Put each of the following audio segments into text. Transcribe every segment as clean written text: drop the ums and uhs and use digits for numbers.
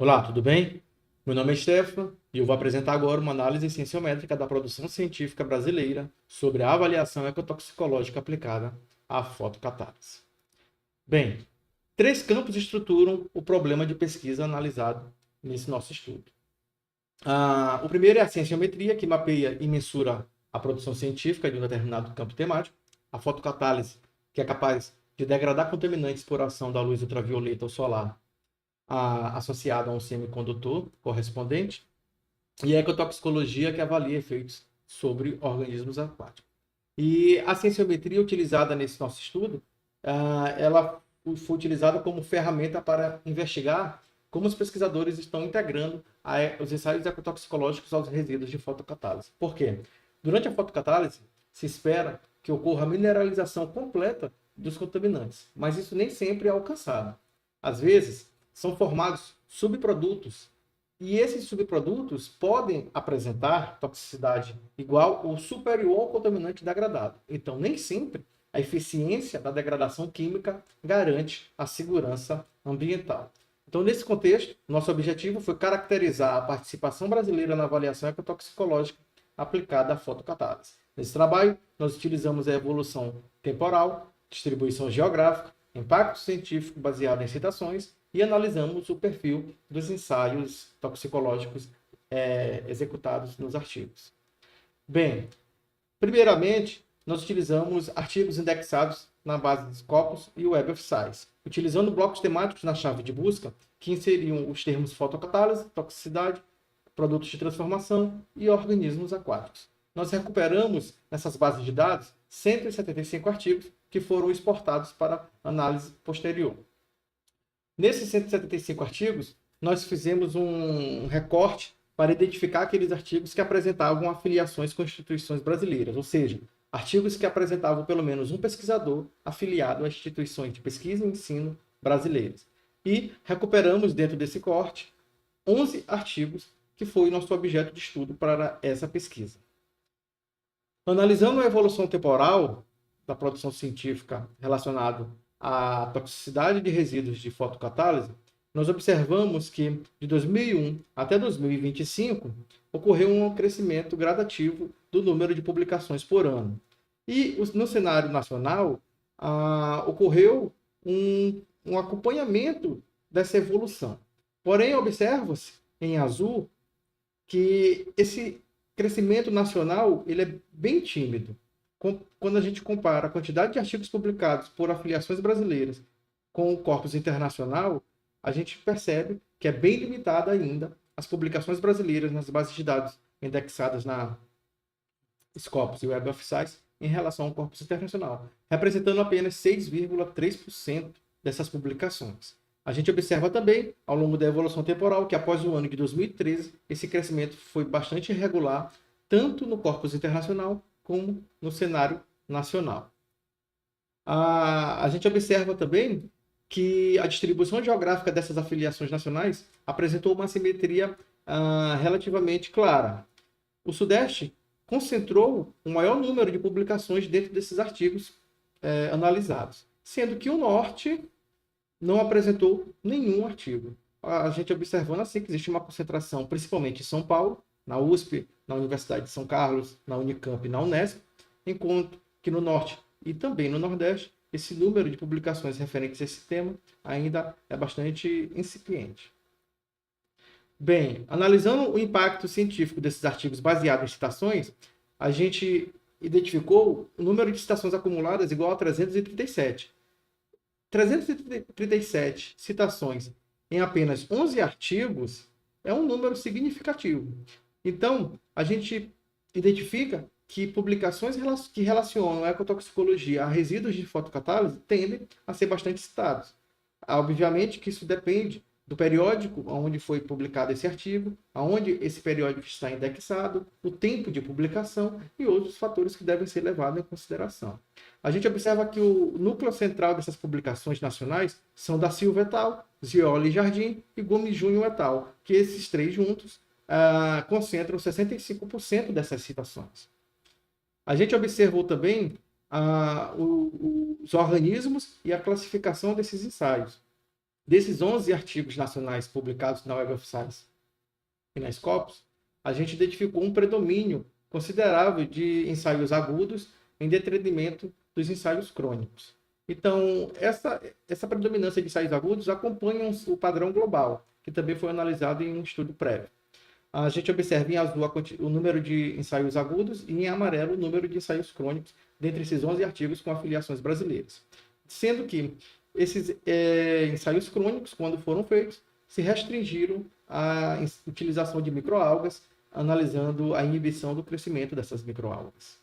Olá, tudo bem? Meu nome é Stefano e eu vou apresentar agora uma análise cienciométrica da produção científica brasileira sobre a avaliação ecotoxicológica aplicada à fotocatálise. Bem, três campos estruturam o problema de pesquisa analisado nesse nosso estudo. O primeiro é a cienciometria, que mapeia e mensura a produção científica de um determinado campo temático. A fotocatálise, que é capaz de degradar contaminantes por ação da luz ultravioleta ou solar associada a um semicondutor correspondente, e a ecotoxicologia, que avalia efeitos sobre organismos aquáticos. E a cienciometria utilizada nesse nosso estudo, ela foi utilizada como ferramenta para investigar como os pesquisadores estão integrando os ensaios ecotoxicológicos aos resíduos de fotocatálise. Por quê? Durante a fotocatálise, se espera que ocorra a mineralização completa dos contaminantes, mas isso nem sempre é alcançado. Às vezes, são formados subprodutos e esses subprodutos podem apresentar toxicidade igual ou superior ao contaminante degradado. Então, nem sempre a eficiência da degradação química garante a segurança ambiental. Então, nesse contexto, nosso objetivo foi caracterizar a participação brasileira na avaliação ecotoxicológica aplicada à fotocatálise. Nesse trabalho, nós utilizamos a evolução temporal, distribuição geográfica, impacto científico baseado em citações e analisamos o perfil dos ensaios toxicológicos executados nos artigos. Bem, primeiramente, nós utilizamos artigos indexados na base de Scopus e Web of Science, utilizando blocos temáticos na chave de busca que inseriam os termos fotocatálise, toxicidade, produtos de transformação e organismos aquáticos. Nós recuperamos nessas bases de dados 175 artigos que foram exportados para análise posterior. Nesses 175 artigos, nós fizemos um recorte para identificar aqueles artigos que apresentavam afiliações com instituições brasileiras, ou seja, artigos que apresentavam pelo menos um pesquisador afiliado a instituições de pesquisa e ensino brasileiras. E recuperamos dentro desse corte 11 artigos que foi nosso objeto de estudo para essa pesquisa. Analisando a evolução temporal da produção científica relacionada à toxicidade de resíduos de fotocatálise, nós observamos que de 2001 até 2025 ocorreu um crescimento gradativo do número de publicações por ano. E no cenário nacional, ocorreu um acompanhamento dessa evolução. Porém, observa-se em azul que esse crescimento nacional ele é bem tímido. Quando a gente compara a quantidade de artigos publicados por afiliações brasileiras com o corpus internacional, a gente percebe que é bem limitada ainda as publicações brasileiras nas bases de dados indexadas na Scopus e Web of Science em relação ao corpus internacional, representando apenas 6,3% dessas publicações. A gente observa também, ao longo da evolução temporal, que após o ano de 2013, esse crescimento foi bastante irregular, tanto no corpus internacional como no cenário nacional. A gente observa também que a distribuição geográfica dessas afiliações nacionais apresentou uma simetria relativamente clara. O Sudeste concentrou o maior número de publicações dentro desses artigos analisados, sendo que o Norte não apresentou nenhum artigo. A gente observando assim que existe uma concentração, principalmente em São Paulo, na USP, na Universidade de São Carlos, na Unicamp e na Unesp, enquanto que no Norte e também no Nordeste, esse número de publicações referentes a esse tema ainda é bastante incipiente. Bem, analisando o impacto científico desses artigos baseado em citações, a gente identificou o número de citações acumuladas igual a 337. 337 citações em apenas 11 artigos é um número significativo. Então, a gente identifica que publicações que relacionam a ecotoxicologia a resíduos de fotocatálise tendem a ser bastante citados. Obviamente que isso depende do periódico onde foi publicado esse artigo, aonde esse periódico está indexado, o tempo de publicação e outros fatores que devem ser levados em consideração. A gente observa que o núcleo central dessas publicações nacionais são da Silva et al., Zioli e Jardim e Gomes Júnior et al., que esses três juntos concentram 65% dessas citações. A gente observou também os organismos e a classificação desses ensaios. Desses 11 artigos nacionais publicados na Web of Science e na Scopus, a gente identificou um predomínio considerável de ensaios agudos em detrimento dos ensaios crônicos. Então, essa predominância de ensaios agudos acompanha o padrão global, que também foi analisado em um estudo prévio. A gente observa em azul o número de ensaios agudos e em amarelo o número de ensaios crônicos dentre esses 11 artigos com afiliações brasileiras. Sendo que esses ensaios crônicos, quando foram feitos, se restringiram à utilização de microalgas, analisando a inibição do crescimento dessas microalgas.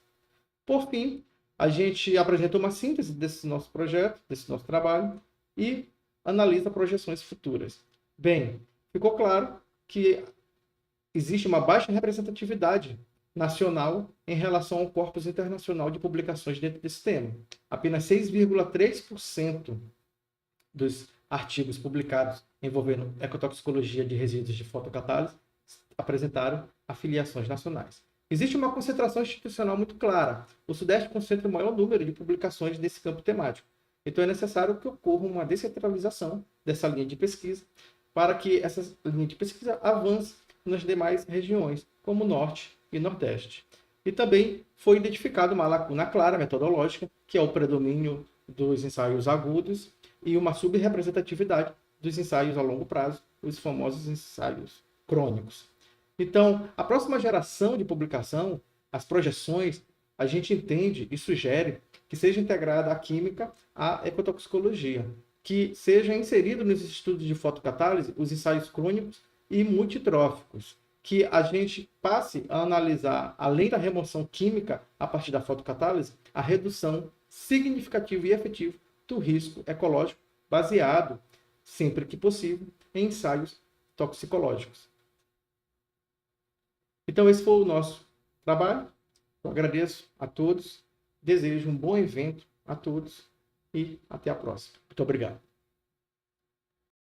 Por fim, a gente apresentou uma síntese desse nosso projeto, desse nosso trabalho, e analisa projeções futuras. Bem, ficou claro que existe uma baixa representatividade nacional em relação ao corpus internacional de publicações dentro desse tema. Apenas 6,3% dos artigos publicados envolvendo ecotoxicologia de resíduos de fotocatálise apresentaram afiliações nacionais. Existe uma concentração institucional muito clara. O Sudeste concentra o maior número de publicações nesse campo temático. Então, é necessário que ocorra uma descentralização dessa linha de pesquisa para que essa linha de pesquisa avance nas demais regiões, como Norte e Nordeste. E também foi identificada uma lacuna clara metodológica, que é o predomínio dos ensaios agudos e uma subrepresentatividade dos ensaios a longo prazo, os famosos ensaios crônicos. Então, a próxima geração de publicação, as projeções, a gente entende e sugere que seja integrada a química à ecotoxicologia, que seja inserido nos estudos de fotocatálise os ensaios crônicos e multitróficos, que a gente passe a analisar, além da remoção química a partir da fotocatálise, a redução significativa e efetiva do risco ecológico, baseado, sempre que possível, em ensaios toxicológicos. Então, esse foi o nosso trabalho. Eu agradeço a todos, desejo um bom evento a todos e até a próxima. Muito obrigado.